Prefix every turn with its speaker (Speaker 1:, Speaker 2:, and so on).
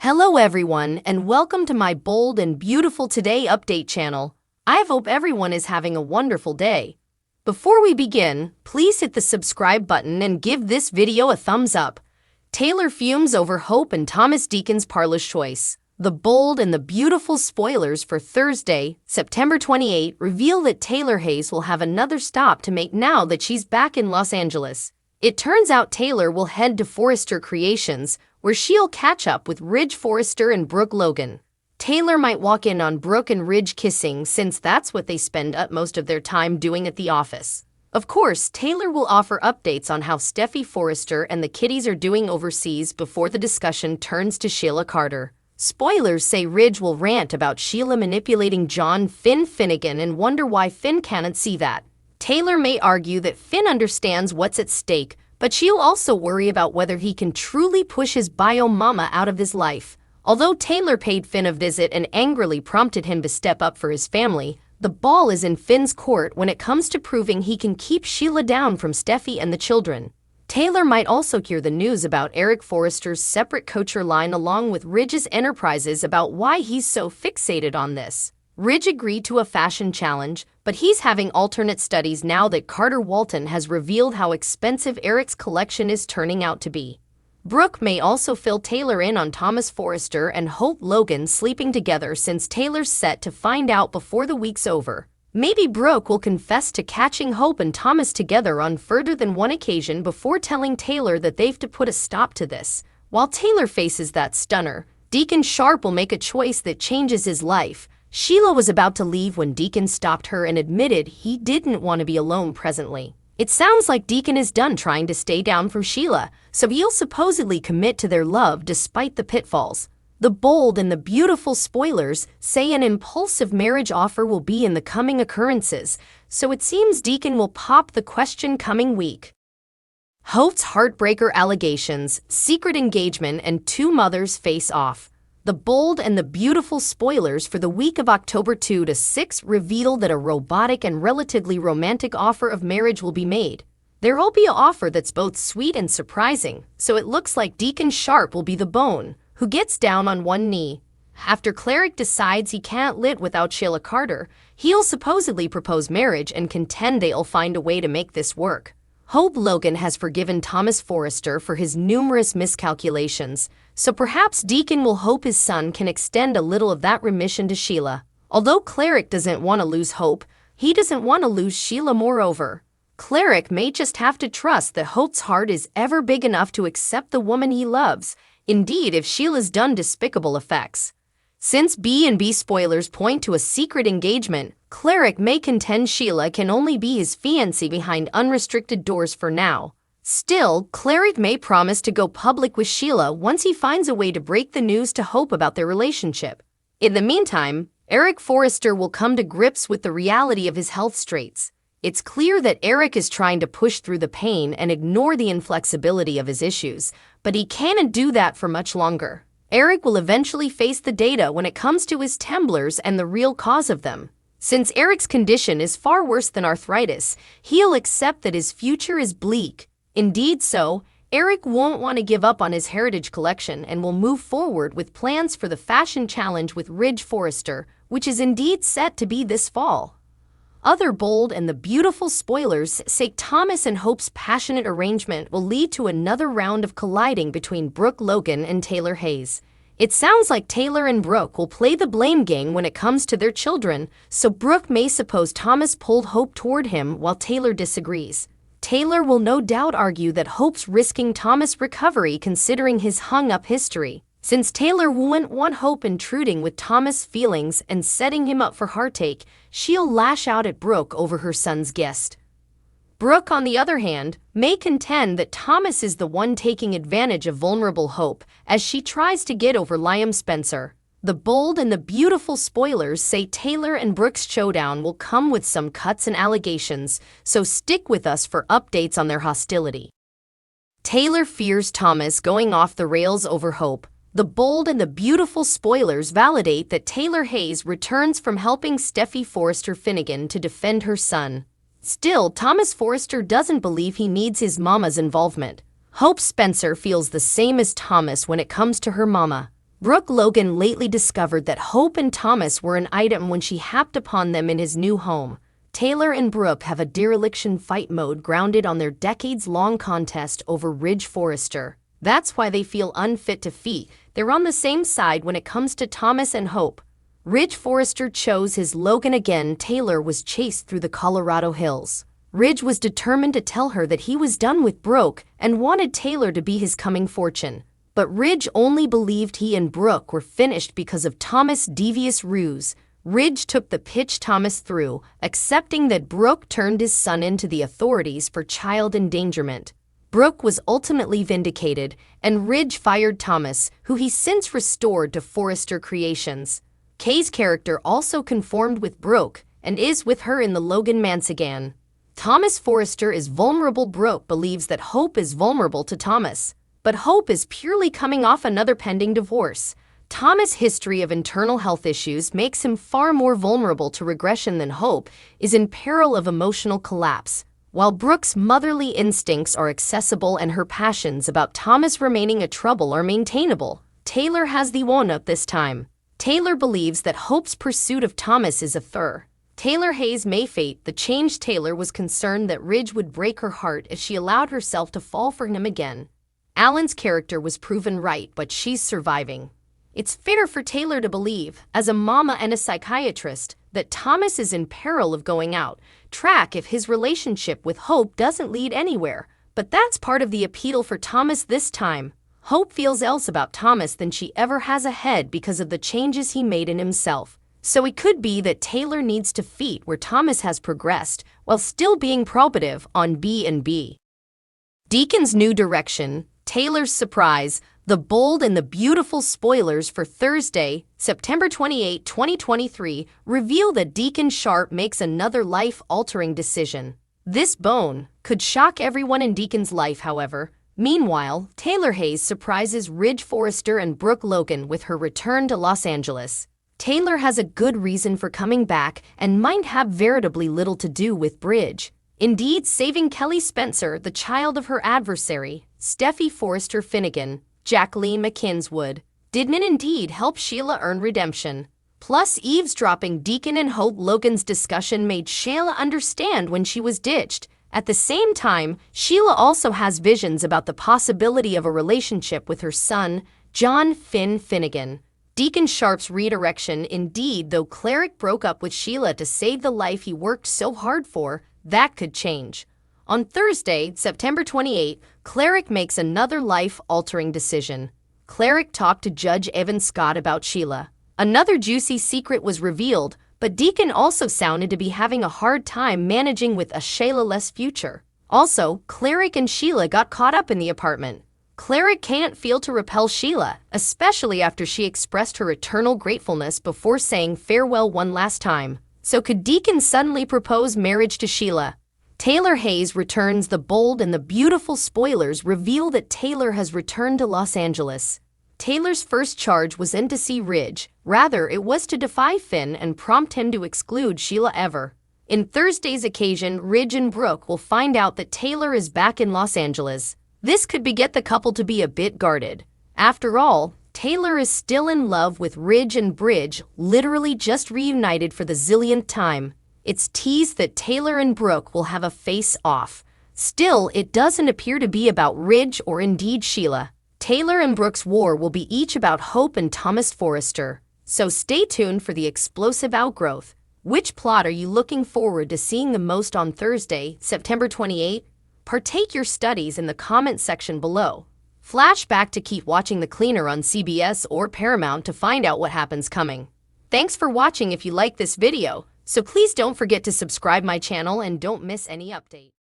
Speaker 1: Hello everyone, and welcome to my bold and beautiful Today update channel. I hope everyone is having a wonderful day. Before we begin, please hit the subscribe button and give this video a thumbs up. Taylor fumes over Hope and Thomas Deacon's parlous choice. The bold and the beautiful spoilers for Thursday, September 28, reveal that Taylor Hayes will have another stop to make now that she's back in Los Angeles. It turns out Taylor will head to Forrester Creations, where she'll catch up with Ridge Forrester and Brooke Logan. Taylor might walk in on Brooke and Ridge kissing, since that's what they spend most of their time doing at the office. Of course, Taylor will offer updates on how Steffi Forrester and the kiddies are doing overseas before the discussion turns to Sheila Carter. Spoilers say Ridge will rant about Sheila manipulating John Finn Finnegan and wonder why Finn can't see that. Taylor may argue that Finn understands what's at stake, but she'll also worry about whether he can truly push his bio mama out of his life. Although Taylor paid Finn a visit and angrily prompted him to step up for his family, the ball is in Finn's court when it comes to proving he can keep Sheila down from Steffi and the children. Taylor might also hear the news about Eric Forrester's separate coacher line along with Ridge's enterprises about why he's so fixated on this. Ridge agreed to a fashion challenge, but he's having alternate studies now that Carter Walton has revealed how expensive Eric's collection is turning out to be. Brooke may also fill Taylor in on Thomas Forrester and Hope Logan sleeping together, since Taylor's set to find out before the week's over. Maybe Brooke will confess to catching Hope and Thomas together on further than one occasion before telling Taylor that they've to put a stop to this. While Taylor faces that stunner, Deacon Sharp will make a choice that changes his life. Sheila was about to leave when Deacon stopped her and admitted he didn't want to be alone presently. It sounds like Deacon is done trying to stay down from Sheila, so he'll supposedly commit to their love despite the pitfalls. The bold and the beautiful spoilers say an impulsive marriage offer will be in the coming occurrences, so it seems Deacon will pop the question coming week. Hope's heartbreaker allegations, secret engagement, and two mothers face off. The bold and the beautiful spoilers for the week of October 2 to 6 reveal that a robotic and relatively romantic offer of marriage will be made. There will be an offer that's both sweet and surprising, so it looks like Deacon Sharp will be the bone, who gets down on one knee. After Cleric decides he can't live without Sheila Carter, he'll supposedly propose marriage and contend they'll find a way to make this work. Hope Logan has forgiven Thomas Forrester for his numerous miscalculations, so perhaps Deacon will hope his son can extend a little of that remission to Sheila. Although Cleric doesn't want to lose Hope, he doesn't want to lose Sheila moreover. Cleric may just have to trust that Hope's heart is ever big enough to accept the woman he loves, indeed if Sheila's done despicable effects. Since B&B spoilers point to a secret engagement, Cleric may contend Sheila can only be his fiancée behind unrestricted doors for now. Still, Cleric may promise to go public with Sheila once he finds a way to break the news to Hope about their relationship. In the meantime, Eric Forrester will come to grips with the reality of his health straits. It's clear that Eric is trying to push through the pain and ignore the inflexibility of his issues, but he can't do that for much longer. Eric will eventually face the data when it comes to his temblors and the real cause of them. Since Eric's condition is far worse than arthritis, he'll accept that his future is bleak. Indeed so, Eric won't want to give up on his heritage collection and will move forward with plans for the fashion challenge with Ridge Forrester, which is indeed set to be this fall. Other bold and the beautiful spoilers say Thomas and Hope's passionate arrangement will lead to another round of colliding between Brooke Logan and Taylor Hayes. It sounds like Taylor and Brooke will play the blame game when it comes to their children, so Brooke may suppose Thomas pulled Hope toward him while Taylor disagrees. Taylor will no doubt argue that Hope's risking Thomas' recovery considering his hung-up history. Since Taylor wouldn't want Hope intruding with Thomas' feelings and setting him up for heartache, she'll lash out at Brooke over her son's guest. Brooke, on the other hand, may contend that Thomas is the one taking advantage of vulnerable Hope as she tries to get over Liam Spencer. The bold and the beautiful spoilers say Taylor and Brooke's showdown will come with some cuts and allegations, so stick with us for updates on their hostility. Taylor fears Thomas going off the rails over Hope. The bold and the beautiful spoilers validate that Taylor Hayes returns from helping Steffi Forrester Finnegan to defend her son. Still, Thomas Forrester doesn't believe he needs his mama's involvement. Hope Spencer feels the same as Thomas when it comes to her mama. Brooke Logan lately discovered that Hope and Thomas were an item when she happed upon them in his new home. Taylor and Brooke have a dereliction fight mode grounded on their decades-long contest over Ridge Forrester. That's why they feel unfit to fight. They're on the same side when it comes to Thomas and Hope. Ridge Forrester chose his Logan again. Taylor was chased through the Colorado hills. Ridge was determined to tell her that he was done with Brooke and wanted Taylor to be his coming fortune. But Ridge only believed he and Brooke were finished because of Thomas' devious ruse. Ridge took the pitch Thomas threw, accepting that Brooke turned his son into the authorities for child endangerment. Brooke was ultimately vindicated, and Ridge fired Thomas, who he since restored to Forrester Creations. Kay's character also conformed with Brooke and is with her in the Logan Mansigan. Thomas Forrester is vulnerable. Brooke believes that Hope is vulnerable to Thomas, but Hope is purely coming off another pending divorce. Thomas' history of internal health issues makes him far more vulnerable to regression than Hope is in peril of emotional collapse. While Brooke's motherly instincts are accessible and her passions about Thomas remaining a trouble are maintainable, Taylor has the one-up this time. Taylor believes that Hope's pursuit of Thomas is a fur. Taylor Hayes Mayfate, the changed Taylor, was concerned that Ridge would break her heart if she allowed herself to fall for him again. Alan's character was proven right, but she's surviving. It's fair for Taylor to believe, as a mama and a psychiatrist, that Thomas is in peril of going out track if his relationship with Hope doesn't lead anywhere. But that's part of the appeal for Thomas this time. Hope feels else about Thomas than she ever has ahead because of the changes he made in himself. So it could be that Taylor needs to fight where Thomas has progressed while still being probative on B&B. Deacon's new direction, Taylor's surprise, the bold and the beautiful spoilers for Thursday, September 28, 2023, reveal that Deacon Sharp makes another life-altering decision. This bone could shock everyone in Deacon's life, however. Meanwhile, Taylor Hayes surprises Ridge Forrester and Brooke Logan with her return to Los Angeles. Taylor has a good reason for coming back and might have veritably little to do with Bridge. Indeed, saving Kelly Spencer, the child of her adversary, Steffi Forrester Finnegan, Jacqueline McKinns would, didn't indeed help Sheila earn redemption. Plus, eavesdropping Deacon and Hope Logan's discussion made Sheila understand when she was ditched. At the same time, Sheila also has visions about the possibility of a relationship with her son, John Finn Finnegan. Deacon Sharp's redirection indeed, though Cleric broke up with Sheila to save the life he worked so hard for, that could change. On Thursday, September 28, Cleric makes another life-altering decision. Cleric talked to Judge Evan Scott about Sheila. Another juicy secret was revealed, but Deacon also sounded to be having a hard time managing with a Sheila-less future. Also, Cleric and Sheila got caught up in the apartment. Cleric can't fail to repel Sheila, especially after she expressed her eternal gratefulness before saying farewell one last time. So could Deacon suddenly propose marriage to Sheila? Taylor Hayes returns. The bold and the beautiful spoilers reveal that Taylor has returned to Los Angeles. Taylor's first charge wasn't to see Ridge, rather it was to defy Finn and prompt him to exclude Sheila ever. In Thursday's occasion, Ridge and Brooke will find out that Taylor is back in Los Angeles. This could beget the couple to be a bit guarded. After all, Taylor is still in love with Ridge, and Bridge literally just reunited for the zillionth time. It's teased that Taylor and Brooke will have a face-off. Still, it doesn't appear to be about Ridge or indeed Sheila. Taylor and Brooke's war will be each about Hope and Thomas Forrester. So stay tuned for the explosive outgrowth. Which plot are you looking forward to seeing the most on Thursday, September 28? Partake your studies in the comment section below. Flashback to keep watching The Cleaner on CBS or Paramount to find out what happens coming. Thanks for watching. If you like this video, so please don't forget to subscribe my channel and don't miss any update.